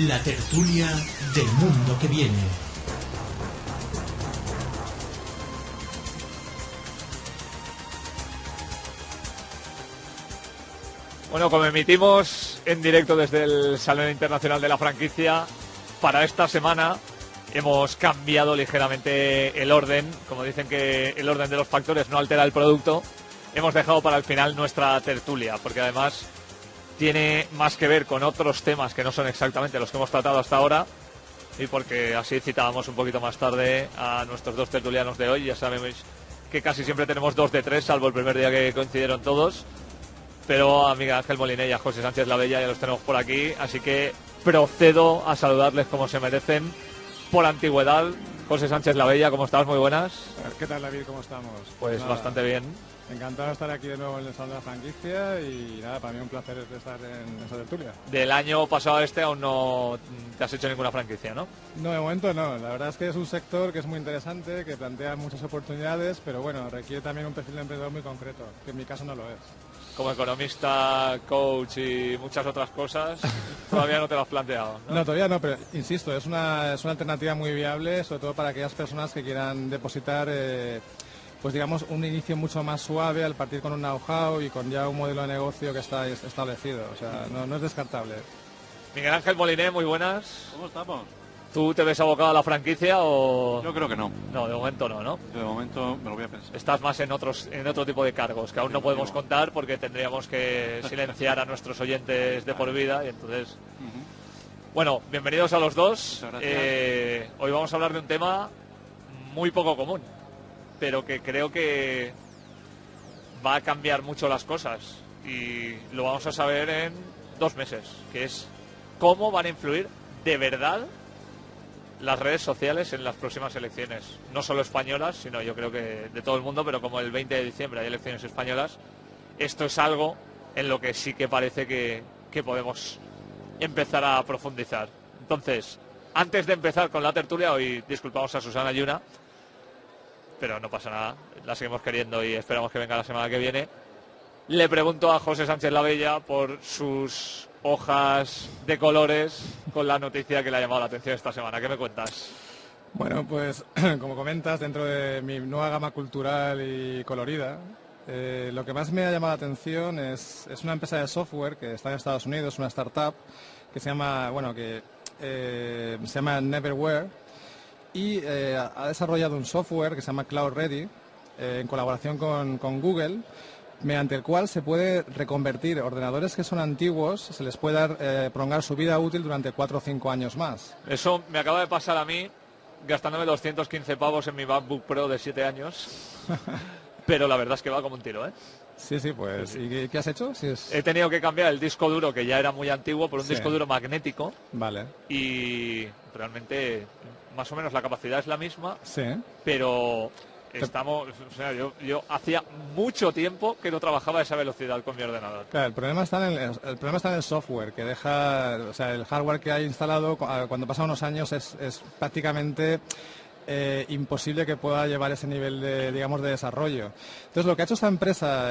La tertulia del mundo que viene. Bueno, como emitimos en directo desde el Salón Internacional de la Franquicia, para esta semana hemos cambiado ligeramente el orden. Como dicen que el orden de los factores no altera el producto, hemos dejado para el final nuestra tertulia, porque además tiene más que ver con otros temas que no son exactamente los que hemos tratado hasta ahora, y porque así citábamos un poquito más tarde a nuestros dos tertulianos de hoy. Ya sabemos que casi siempre tenemos 2 de 3, salvo el primer día que coincidieron todos. Pero a Miguel Ángel Moliné y a José Sánchez Lavella ya los tenemos por aquí, así que procedo a saludarles como se merecen por antigüedad. José Sánchez Lavella, ¿cómo estás? Muy buenas. ¿Qué tal, David? ¿Cómo estamos? Pues nada, bastante bien. Encantado de estar aquí de nuevo en el Salón de la Franquicia y nada, para mí un placer estar en esa tertulia. Del año pasado a este aún no te has hecho ninguna franquicia, ¿no? No, de momento no. La verdad es que es un sector que es muy interesante, que plantea muchas oportunidades, pero bueno, requiere también un perfil de emprendedor muy concreto, que en mi caso no lo es. Como economista, coach y muchas otras cosas, todavía no te lo has planteado, ¿no? No, todavía no, pero insisto, es una alternativa muy viable, sobre todo para aquellas personas que quieran depositar, pues digamos, un inicio mucho más suave al partir con un know-how y con ya un modelo de negocio que está establecido. O sea, no es descartable. Miguel Ángel Moliné, muy buenas. ¿Cómo estamos? ¿Tú te ves abocado a la franquicia o...? Yo creo que no. No, de momento no, ¿no? Yo de momento me lo voy a pensar. Estás más en otro tipo de cargos que aún no podemos contar porque tendríamos que silenciar a nuestros oyentes de por vida y entonces... Bueno, bienvenidos a los dos. Hoy vamos a hablar de un tema muy poco común, pero que creo que va a cambiar mucho las cosas y lo vamos a saber en 2 meses, que es cómo van a influir de verdad las redes sociales en las próximas elecciones, no solo españolas, sino yo creo que de todo el mundo, pero como el 20 de diciembre hay elecciones españolas, esto es algo en lo que sí que parece que podemos empezar a profundizar. Entonces, antes de empezar con la tertulia, hoy disculpamos a Susana Yuna, pero no pasa nada, la seguimos queriendo y esperamos que venga la semana que viene. Le pregunto a José Sánchez Lavella por sus hojas de colores con la noticia que le ha llamado la atención esta semana. ¿Qué me cuentas? Bueno, pues como comentas, dentro de mi nueva gama cultural y colorida, lo que más me ha llamado la atención es una empresa de software que está en Estados Unidos, una startup que se llama, se llama Neverware, y ha desarrollado un software que se llama Cloud Ready en colaboración con Google, mediante el cual se puede reconvertir ordenadores que son antiguos, se les puede dar, prolongar su vida útil durante 4 o 5 años más. Eso me acaba de pasar a mí, gastándome 215 pavos en mi MacBook Pro de 7 años, pero la verdad es que va como un tiro, ¿eh? Sí, pues. Sí. ¿Y qué has hecho? He tenido que cambiar el disco duro, que ya era muy antiguo, por un disco duro magnético. Vale. Y realmente, más o menos, la capacidad es la misma, sí, pero... yo hacía mucho tiempo que no trabajaba a esa velocidad con mi ordenador. Claro, el problema está en el software, que deja, o sea, el hardware que hay instalado cuando pasan unos años es prácticamente imposible que pueda llevar ese nivel de desarrollo. Entonces, lo que ha hecho esta empresa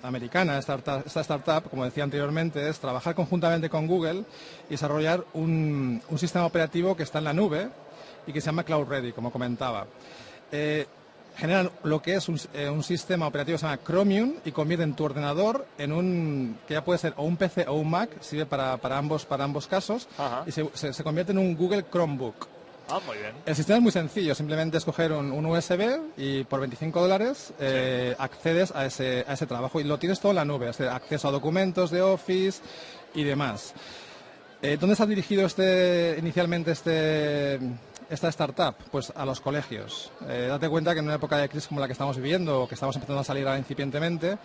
americana, esta startup, como decía anteriormente, es trabajar conjuntamente con Google y desarrollar un sistema operativo que está en la nube y que se llama Cloud Ready, como comentaba. Generan lo que es un sistema operativo que se llama Chromium y convierten tu ordenador en que ya puede ser o un PC o un Mac, sirve para ambos casos. Ajá. Y se convierte en un Google Chromebook. Ah, muy bien. El sistema es muy sencillo, simplemente escoger un USB y por $25 accedes a ese trabajo y lo tienes todo en la nube, acceso a documentos de Office y demás. ¿Dónde se ha dirigido inicialmente esta startup? Pues a los colegios. Date cuenta que en una época de crisis como la que estamos viviendo, o que estamos empezando a salir ahora incipientemente,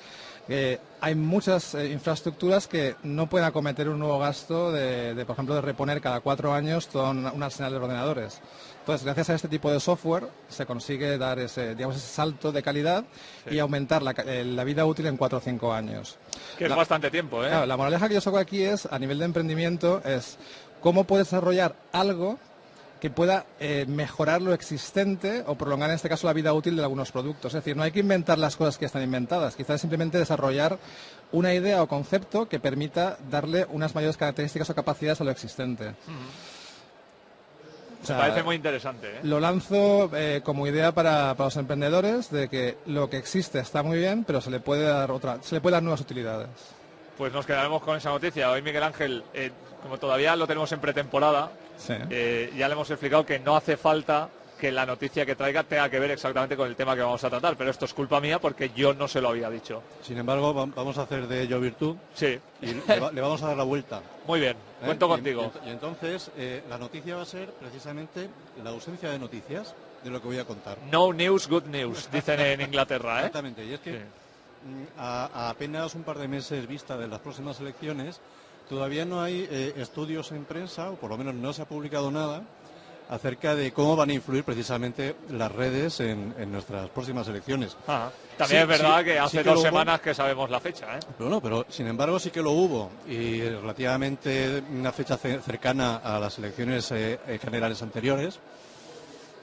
hay muchas infraestructuras que no pueden acometer un nuevo gasto por ejemplo, de reponer cada 4 años todo un arsenal de ordenadores. Entonces, gracias a este tipo de software se consigue dar ese salto de calidad y aumentar la vida útil en 4 o 5 años. Que es bastante tiempo, ¿eh? Claro, la moraleja que yo saco aquí es, a nivel de emprendimiento, es cómo puedes desarrollar algo que pueda mejorar lo existente o prolongar en este caso la vida útil de algunos productos. Es decir, no hay que inventar las cosas que ya están inventadas, quizás simplemente desarrollar una idea o concepto que permita darle unas mayores características o capacidades a lo existente. Me parece muy interesante, ¿eh? Lo lanzo como idea para los emprendedores de que lo que existe está muy bien, pero se le puede dar nuevas utilidades. Pues nos quedaremos con esa noticia. Hoy Miguel Ángel, como todavía lo tenemos en pretemporada, sí. Ya le hemos explicado que no hace falta que la noticia que traiga tenga que ver exactamente con el tema que vamos a tratar, pero esto es culpa mía porque yo no se lo había dicho. Sin embargo, vamos a hacer de ello virtud. Sí. Y le vamos a dar la vuelta. Muy bien, cuento contigo. Y entonces, la noticia va a ser precisamente la ausencia de noticias de lo que voy a contar. No news, good news, dicen en Inglaterra, ¿eh? Exactamente, y es que sí. a apenas un par de meses vista de las próximas elecciones, todavía no hay estudios en prensa, o por lo menos no se ha publicado nada, acerca de cómo van a influir precisamente las redes en nuestras próximas elecciones. También es verdad que hace 2 semanas que sabemos la fecha, ¿eh? Pero sin embargo sí que lo hubo, y relativamente una fecha cercana a las elecciones generales anteriores,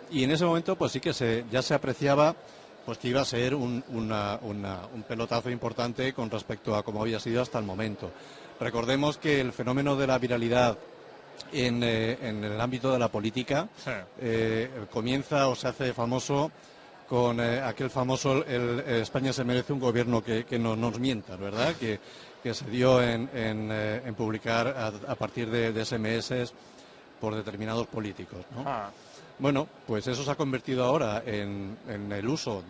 y en ese momento pues sí que ya se apreciaba pues que iba a ser un pelotazo importante con respecto a cómo había sido hasta el momento. Recordemos que el fenómeno de la viralidad en el ámbito de la política comienza o se hace famoso con aquel famoso España se merece un gobierno que no nos mienta, ¿verdad? Que se dio en publicar a partir de SMS por determinados políticos, ¿no? Bueno, pues eso se ha convertido ahora en el uso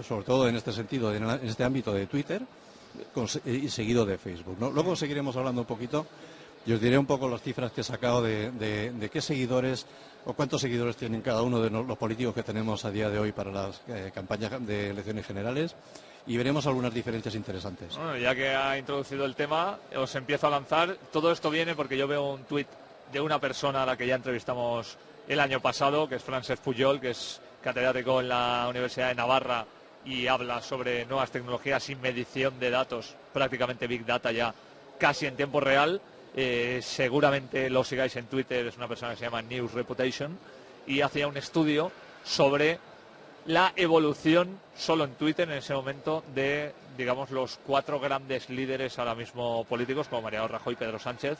sobre todo en este sentido, en este ámbito de Twitter y seguido de Facebook, ¿no? Luego seguiremos hablando un poquito y os diré un poco las cifras que he sacado de qué seguidores o cuántos seguidores tienen cada uno de los políticos que tenemos a día de hoy para las campañas de elecciones generales, y veremos algunas diferencias interesantes. Bueno, ya que ha introducido el tema, os empiezo a lanzar. Todo esto viene porque yo veo un tuit de una persona a la que ya entrevistamos el año pasado, que es Francesc Pujol, que es catedrático en la Universidad de Navarra y habla sobre nuevas tecnologías y medición de datos, prácticamente Big Data ya, casi en tiempo real. Seguramente lo sigáis en Twitter, es una persona que se llama News Reputation, y hacía un estudio sobre la evolución solo en Twitter en ese momento de, digamos, los 4 grandes líderes ahora mismo políticos, como Mariano Rajoy, Pedro Sánchez,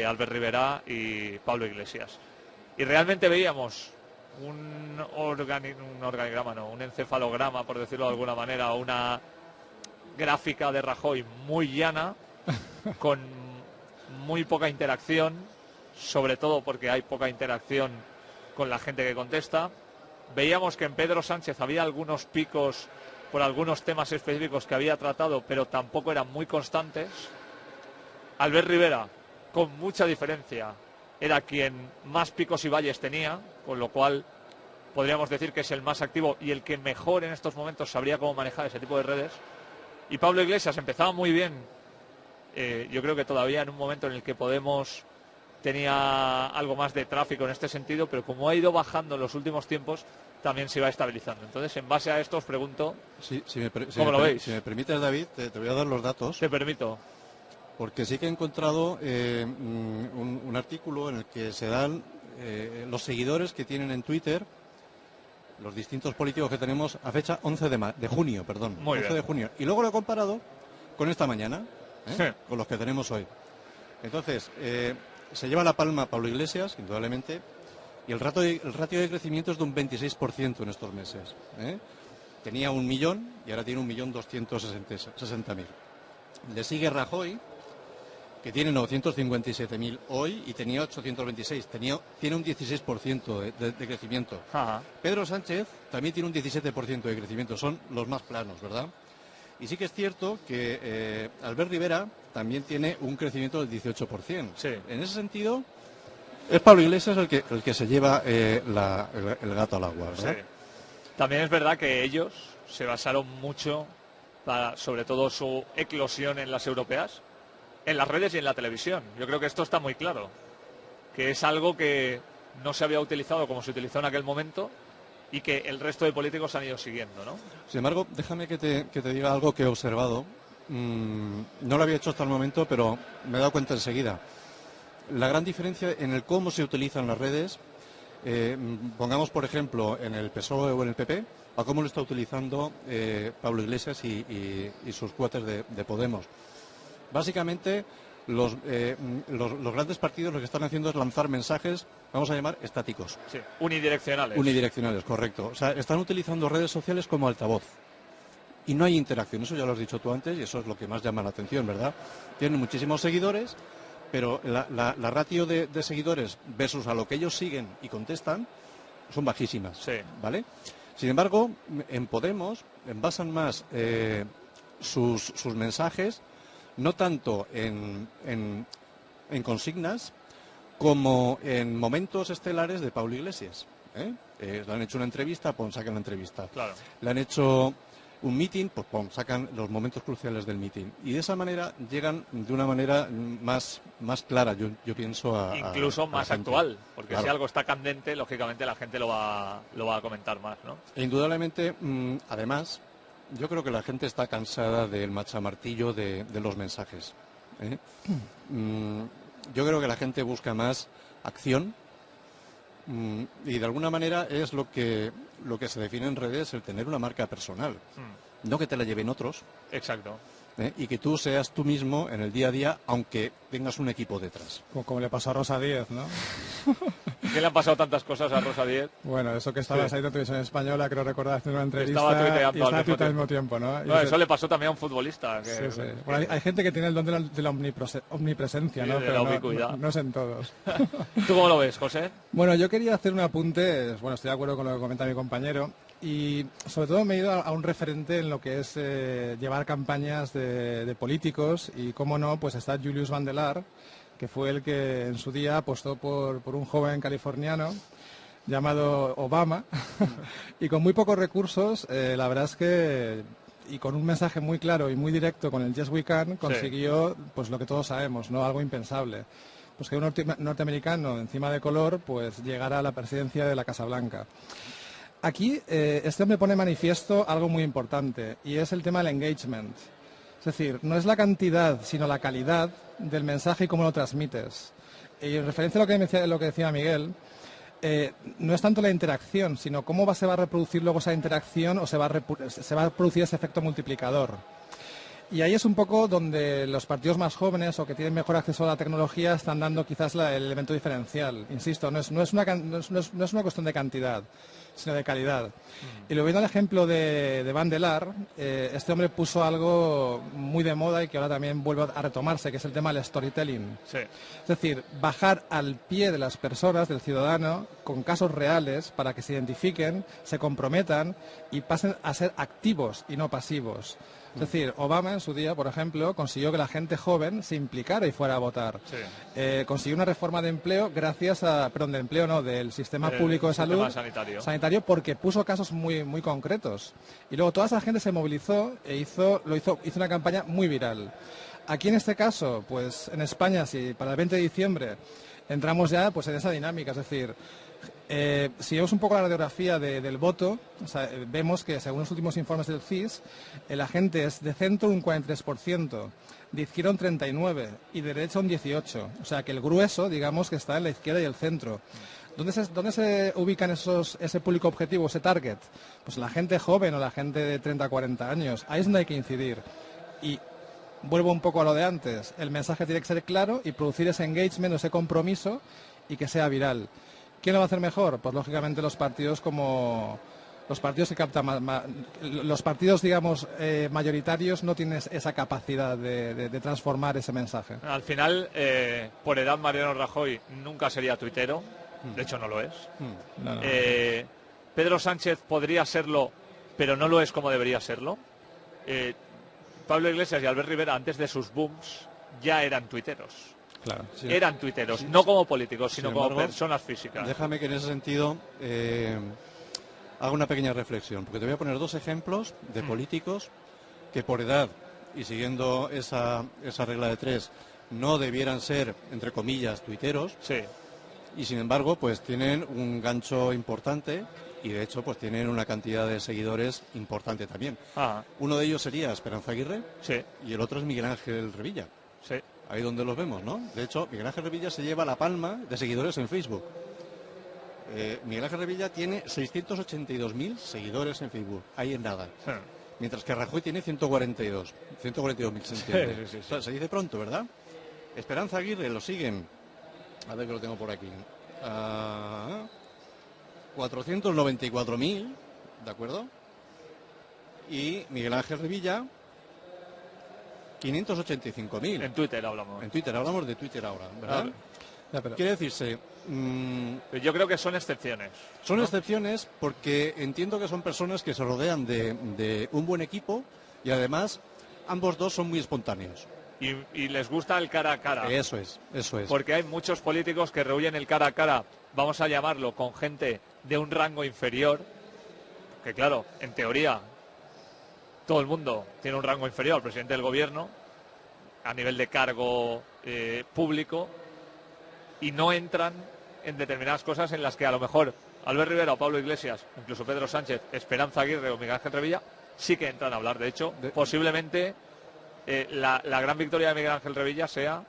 Albert Rivera y Pablo Iglesias. Y realmente veíamos un organigrama, no, un encefalograma, por decirlo de alguna manera, o una gráfica de Rajoy muy llana, con muy poca interacción, sobre todo porque hay poca interacción con la gente que contesta. Veíamos que en Pedro Sánchez había algunos picos por algunos temas específicos que había tratado, pero tampoco eran muy constantes. Albert Rivera, con mucha diferencia, era quien más picos y valles tenía, con lo cual podríamos decir que es el más activo y el que mejor en estos momentos sabría cómo manejar ese tipo de redes. Y Pablo Iglesias empezaba muy bien. Yo creo que todavía en un momento en el que Podemos tenía algo más de tráfico en este sentido, pero como ha ido bajando en los últimos tiempos, también se va estabilizando. Entonces, en base a esto os pregunto, ¿cómo lo veis? Si me permites, David, te voy a dar los datos. Te permito. Porque sí que he encontrado un artículo en el que se dan los seguidores que tienen en Twitter los distintos políticos que tenemos a fecha 11 de junio, perdón. Muy 11 bien. de junio. Y luego lo he comparado con esta mañana, Sí. con los que tenemos hoy. Entonces, se lleva la palma Pablo Iglesias, indudablemente, y el ratio de crecimiento es de un 26% en estos meses. Tenía 1 millón y ahora tiene 1.260.000. Le sigue Rajoy, que tiene 957.000 hoy y tenía 826. Tiene un 16% de crecimiento. Ajá. Pedro Sánchez también tiene un 17% de crecimiento. Son los más planos, ¿verdad? Y sí que es cierto que Albert Rivera también tiene un crecimiento del 18%. Sí. En ese sentido, es Pablo Iglesias el que se lleva el gato al agua, ¿verdad? Sí. También es verdad que ellos se basaron mucho, sobre todo su eclosión en las europeas, en las redes y en la televisión. Yo creo que esto está muy claro, que es algo que no se había utilizado como se utilizó en aquel momento y que el resto de políticos han ido siguiendo, ¿no? Sin embargo, déjame que te diga algo que he observado. No lo había hecho hasta el momento, pero me he dado cuenta enseguida. La gran diferencia en el cómo se utilizan las redes Pongamos, por ejemplo, en el PSOE o en el PP, a cómo lo está utilizando Pablo Iglesias y sus cuates de Podemos. Básicamente, los grandes partidos lo que están haciendo es lanzar mensajes, vamos a llamar, estáticos. Sí, unidireccionales. Unidireccionales, correcto. O sea, están utilizando redes sociales como altavoz. Y no hay interacción, eso ya lo has dicho tú antes y eso es lo que más llama la atención, ¿verdad? Tienen muchísimos seguidores, pero la ratio de seguidores versus a lo que ellos siguen y contestan son bajísimas, sí. ¿vale? Sin embargo, en Podemos basan más sus mensajes no tanto en consignas como en momentos estelares de Pablo Iglesias. Le han hecho una entrevista, pues sacan la entrevista. Claro. Le han hecho un meeting, pues sacan los momentos cruciales del meeting. Y de esa manera llegan de una manera más clara, yo pienso, incluso más actual, porque claro. Si algo está candente, lógicamente la gente lo va a comentar más, ¿no? E indudablemente, además, yo creo que la gente está cansada del machamartillo de los mensajes. Yo creo que la gente busca más acción y de alguna manera es lo que se define en redes el tener una marca personal, no que te la lleven otros. Exacto. Y que tú seas tú mismo en el día a día, aunque tengas un equipo detrás. Como le pasó a Rosa Díez, ¿no? ¿Qué le han pasado tantas cosas a Rosa Díez? Bueno, eso que estaba saliendo en televisión española, creo recordar haciendo una entrevista estaba tuiteando al mismo tiempo, ¿no? No, eso le pasó también a un futbolista. Que... Sí. Bueno, hay gente que tiene el don de la omnipresencia, ¿no? De pero la ubicuidad. no es en todos. ¿Tú cómo lo ves, José? Bueno, yo quería hacer un apunte, bueno, estoy de acuerdo con lo que comenta mi compañero, y sobre todo me he ido a un referente en lo que es llevar campañas de políticos, y cómo no, pues está Julius Vandelar, que fue el que en su día apostó por un joven californiano llamado Obama, y con muy pocos recursos, la verdad es que, y con un mensaje muy claro y muy directo con el Yes We Can, consiguió pues lo que todos sabemos, ¿no? Algo impensable. Pues que un norteamericano encima de color pues llegara a la presidencia de la Casa Blanca. Aquí este hombre pone manifiesto algo muy importante y es el tema del engagement. Es decir, no es la cantidad, sino la calidad del mensaje y cómo lo transmites. Y en referencia a lo que decía Miguel, no es tanto la interacción, sino cómo se va a reproducir luego esa interacción o se va a producir ese efecto multiplicador. Y ahí es un poco donde los partidos más jóvenes o que tienen mejor acceso a la tecnología están dando quizás el elemento diferencial. Insisto, no es una cuestión de cantidad, sino de calidad. Y luego viendo el ejemplo de Vandelar, este hombre puso algo muy de moda y que ahora también vuelve a retomarse, que es el tema del storytelling. Sí. Es decir, bajar al pie de las personas, del ciudadano, con casos reales para que se identifiquen, se comprometan y pasen a ser activos y no pasivos. Es decir, Obama en su día, por ejemplo, consiguió que la gente joven se implicara y fuera a votar. Sí. Consiguió una reforma de empleo del sistema público de salud sanitario, porque puso casos muy concretos. Y luego toda esa gente se movilizó e hizo una campaña muy viral. Aquí en este caso, pues en España, si para el 20 de diciembre entramos ya pues en esa dinámica, es decir, si vemos un poco la radiografía del voto, o sea, vemos que según los últimos informes del CIS, la gente es de centro un 43%, de izquierda un 39% y de derecha un 18%. O sea que el grueso, digamos, que está en la izquierda y el centro. ¿Dónde se ubican ese público objetivo, ese target? Pues la gente joven o la gente de 30 a 40 años. Ahí es donde hay que incidir. Y vuelvo un poco a lo de antes. El mensaje tiene que ser claro y producir ese engagement, ese compromiso y que sea viral. ¿Quién lo va a hacer mejor? Pues lógicamente los partidos que captan los partidos, digamos, mayoritarios no tienen esa capacidad de transformar ese mensaje. Al final, por edad, Mariano Rajoy nunca sería tuitero, de hecho no lo es. No. Pedro Sánchez podría serlo, pero no lo es como debería serlo. Pablo Iglesias y Albert Rivera, antes de sus booms, ya eran tuiteros. Claro, sí. Eran tuiteros, no como políticos, sino como personas físicas. Déjame que en ese sentido haga una pequeña reflexión, porque te voy a poner dos ejemplos de políticos que por edad y siguiendo esa regla de tres no debieran ser, entre comillas, tuiteros, sí. Y sin embargo pues tienen un gancho importante y de hecho pues tienen una cantidad de seguidores importante también. Uno de ellos sería Esperanza Aguirre, sí. Y el otro es Miguel Ángel Revilla. Sí. Ahí donde los vemos, ¿no? De hecho, Miguel Ángel Revilla se lleva la palma de seguidores en Facebook. Miguel Ángel Revilla tiene 682.000 seguidores en Facebook, ahí en nada. Mientras que Rajoy tiene 142.000, se entiende. Sí. O sea, se dice pronto, ¿verdad? Esperanza Aguirre lo siguen. A ver que lo tengo por aquí. 494.000, ¿de acuerdo? Y Miguel Ángel Revilla, 585.000. En Twitter hablamos. En Twitter, hablamos de Twitter ahora, ¿verdad? Pero Quiere decirse, Yo creo que son excepciones. son ¿no? excepciones porque entiendo que son personas que se rodean de un buen equipo y además ambos dos son muy espontáneos. Y les gusta el cara a cara. Eso es. Porque hay muchos políticos que rehuyen el cara a cara, vamos a llamarlo, con gente de un rango inferior, que claro, en teoría, todo el mundo tiene un rango inferior al presidente del gobierno, a nivel de cargo público, y no entran en determinadas cosas en las que a lo mejor Albert Rivera o Pablo Iglesias, incluso Pedro Sánchez, Esperanza Aguirre o Miguel Ángel Revilla, sí que entran a hablar. De hecho, posiblemente la gran victoria de Miguel Ángel Revilla sea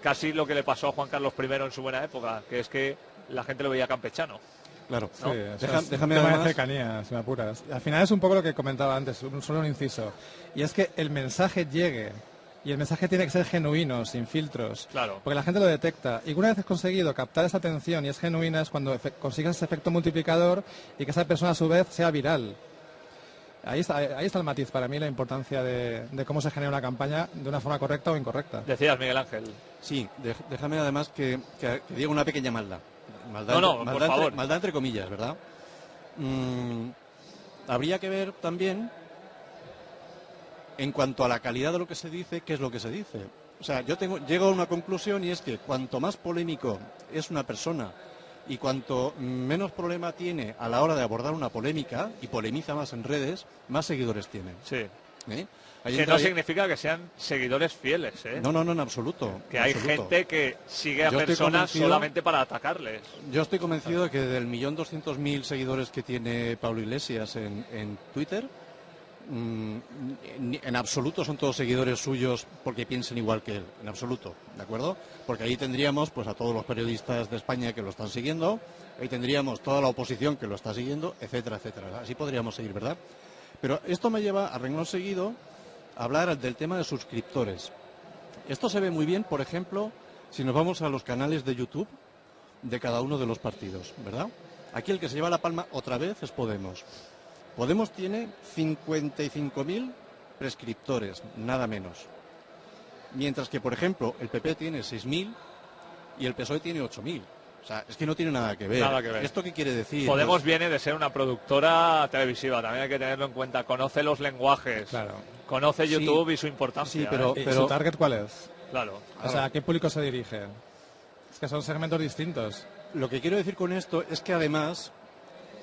casi lo que le pasó a Juan Carlos I en su buena época, que es que la gente lo veía campechano. Claro. sí, Déjame tema de además... cercanía, si me apuras. Al final es un poco lo que comentaba antes, solo un inciso. Y es que el mensaje llegue. Y el mensaje tiene que ser genuino, sin filtros. Claro. Porque la gente lo detecta. Y una vez has conseguido captar esa atención y es genuina, es cuando consigues ese efecto multiplicador y que esa persona a su vez sea viral. Ahí está el matiz para mí, la importancia de cómo se genera una campaña de una forma correcta o incorrecta. Decías, Miguel Ángel. Sí, déjame además que diga una pequeña maldad. Por favor. Maldad entre comillas, ¿verdad? Habría que ver también, en cuanto a la calidad de lo que se dice, qué es lo que se dice. O sea, llego a una conclusión y es que cuanto más polémico es una persona y cuanto menos problema tiene a la hora de abordar una polémica y polemiza más en redes, más seguidores tiene. Sí. Ahí Que no significa que sean seguidores fieles, ¿eh? No, en absoluto. Que hay gente que sigue a personas solamente para atacarles. Yo estoy convencido de que del 1.200.000 seguidores que tiene Pablo Iglesias en Twitter, en absoluto son todos seguidores suyos porque piensen igual que él, en absoluto, ¿de acuerdo? Porque ahí tendríamos pues a todos los periodistas de España que lo están siguiendo, ahí tendríamos toda la oposición que lo está siguiendo, etcétera, etcétera. Así podríamos seguir, ¿verdad? Pero esto me lleva a renglón seguido a hablar del tema de suscriptores. Esto se ve muy bien, por ejemplo, si nos vamos a los canales de YouTube de cada uno de los partidos, ¿verdad? Aquí el que se lleva la palma otra vez es Podemos. Podemos tiene 55.000 prescriptores, nada menos. Mientras que, por ejemplo, el PP tiene 6.000 y el PSOE tiene 8.000. O sea, es que no tiene nada que ver. Nada que ver. ¿Esto qué quiere decir? Podemos viene de ser una productora televisiva, también hay que tenerlo en cuenta. Conoce los lenguajes, Claro. conoce YouTube y su importancia. Sí, pero ¿Y su target cuál es? Claro. O sea, ¿a qué público se dirige? Es que son segmentos distintos. Lo que quiero decir con esto es que además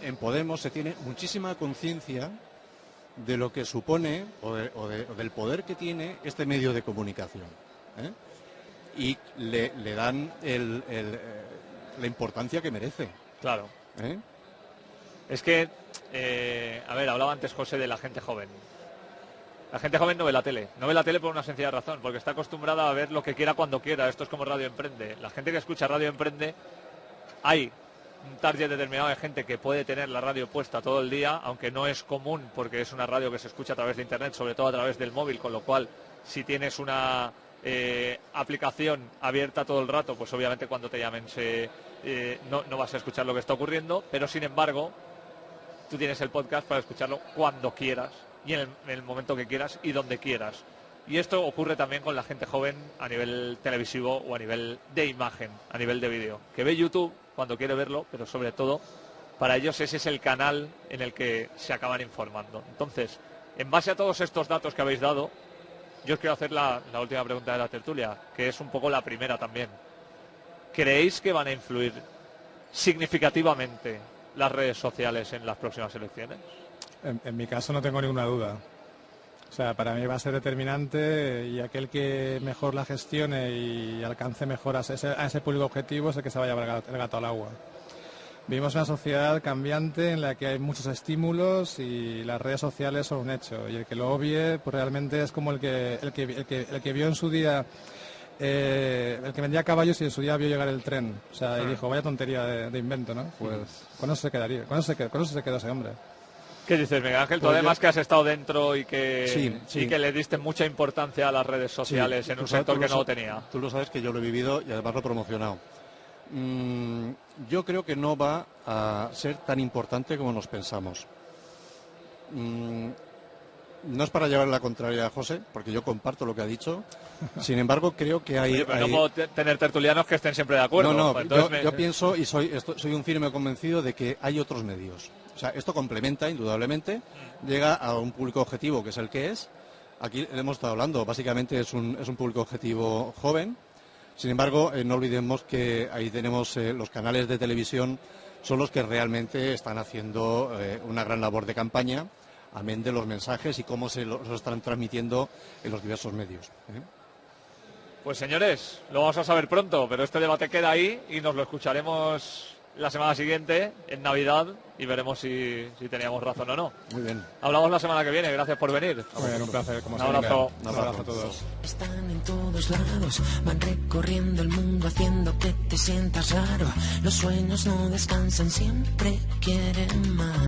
en Podemos se tiene muchísima conciencia de lo que supone o del poder que tiene este medio de comunicación, ¿eh? Y le dan la importancia que merece. Claro. ¿Eh? Es que, a ver, hablaba antes José de la gente joven. La gente joven no ve la tele. No ve la tele por una sencilla razón, porque está acostumbrada a ver lo que quiera cuando quiera. Esto es como Radio Emprende. La gente que escucha Radio Emprende, hay un target determinado de gente que puede tener la radio puesta todo el día, aunque no es común porque es una radio que se escucha a través de Internet, sobre todo a través del móvil, con lo cual si tienes una aplicación abierta todo el rato, pues obviamente cuando te llamen no vas a escuchar lo que está ocurriendo, pero sin embargo tú tienes el podcast para escucharlo cuando quieras y en el momento que quieras y donde quieras. Y esto ocurre también con la gente joven a nivel televisivo o a nivel de imagen, a nivel de vídeo, que ve YouTube cuando quiere verlo, pero sobre todo para ellos ese es el canal en el que se acaban informando. Entonces, en base a todos estos datos que habéis dado, yo os quiero hacer la última pregunta de la tertulia, que es un poco la primera también. ¿Creéis que van a influir significativamente las redes sociales en las próximas elecciones? En mi caso no tengo ninguna duda. O sea, para mí va a ser determinante y aquel que mejor la gestione y alcance mejor a ese público objetivo es el que se vaya a llevar el gato al agua. Vivimos una sociedad cambiante en la que hay muchos estímulos y las redes sociales son un hecho. Y el que lo obvie, pues realmente es como el que vio en su día el que vendía caballos y en su día vio llegar el tren. O sea, y dijo, vaya tontería de invento, ¿no? Pues con eso se quedaría, con eso se quedó ese hombre. ¿Qué dices, Miguel Ángel? Tú Pues además que has estado dentro y que, Sí. y que le diste mucha importancia a las redes sociales en un sector que no lo tenía. Tú lo sabes que yo lo he vivido y además lo he promocionado. Yo creo que no va a ser tan importante como nos pensamos. No es para llevar la contraria a José, porque yo comparto lo que ha dicho. Sin embargo, creo que hay... Oye, pero no puedo tener tertulianos que estén siempre de acuerdo. No, Pues yo pienso y soy un firme convencido de que hay otros medios. O sea, esto complementa, indudablemente, llega a un público objetivo que es el que es. Aquí hemos estado hablando, básicamente es un público objetivo joven. Sin embargo, no olvidemos que ahí tenemos los canales de televisión, son los que realmente están haciendo una gran labor de campaña, amén de los mensajes y cómo se los están transmitiendo en los diversos medios. Pues señores, lo vamos a saber pronto, pero este debate queda ahí y nos lo escucharemos la semana siguiente, en Navidad, y veremos si teníamos razón o no. Muy bien. Hablamos la semana que viene, gracias por venir. Muy bien, un placer, como Un siempre. abrazo. Un abrazo a todos. Están en todos lados, van recorriendo el mundo haciendo que te sientas raro. Los sueños no descansan, siempre quieren más.